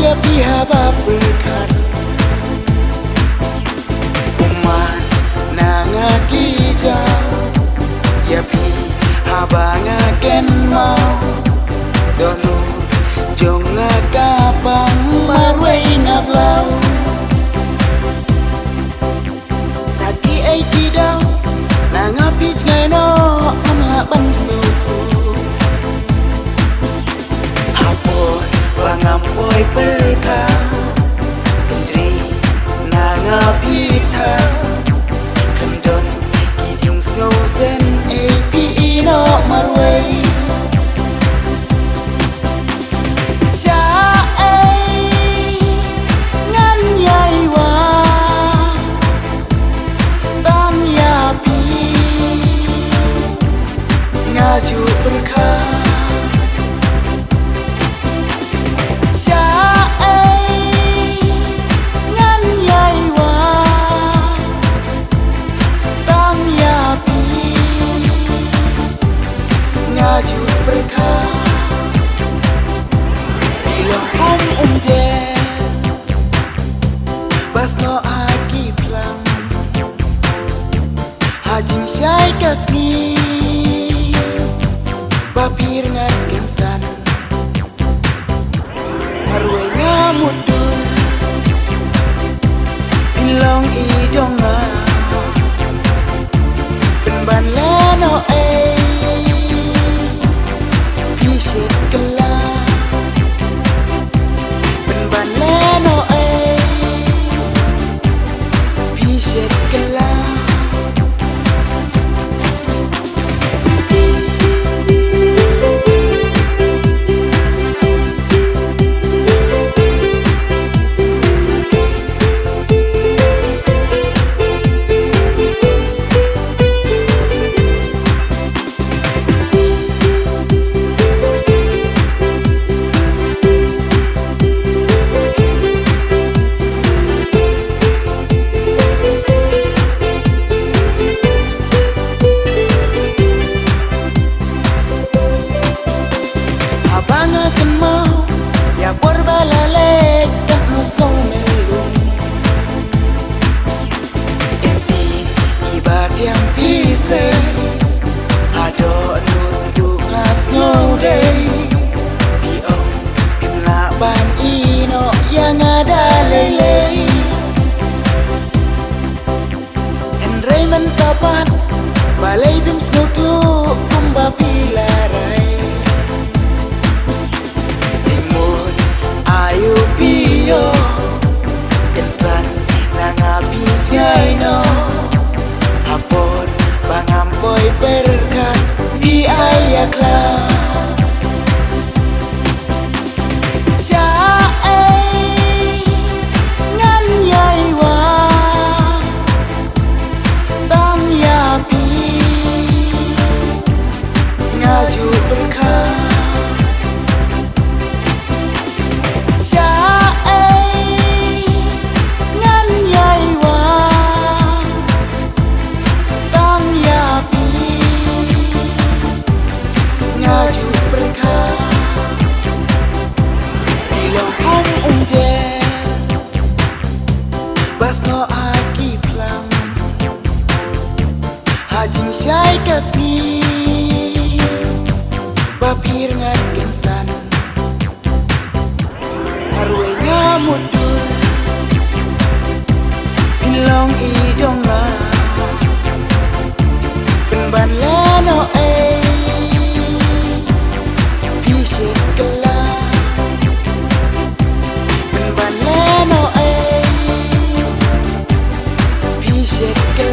ya pihak berkat umat nanga kija ya pihak bangaken mau donu jonga kapang marway ngablaw nagi ay kidaw nangapit ngano mga bansuko hapon bangampoy perka indri nangapit ha kandon kijung snow sen api no marway ngaju berkah syai ngan yai wa tang yapi ngaju berkah ilham je basno aki plang hajing syai kasni papir ngaken san marway ngamudur pilong ijonga penban leno pishet kela penban leno pishet kela yang pisah ada nunduk snow day biong kena ban ino yang ada lele Henry mentapat balai bim snow tu kumba pilarai timur ayu piyo kensan nangapis ngaino hapon bangampoy berkat di ayakla syai ngan yai wa tang yapi ngaju berkat ngaju berkah ilham je basno aki plang hajing syai kasni papir ngaken san marway ngamudur pilong ijonga penban leno pishet kela penban leno pishet kela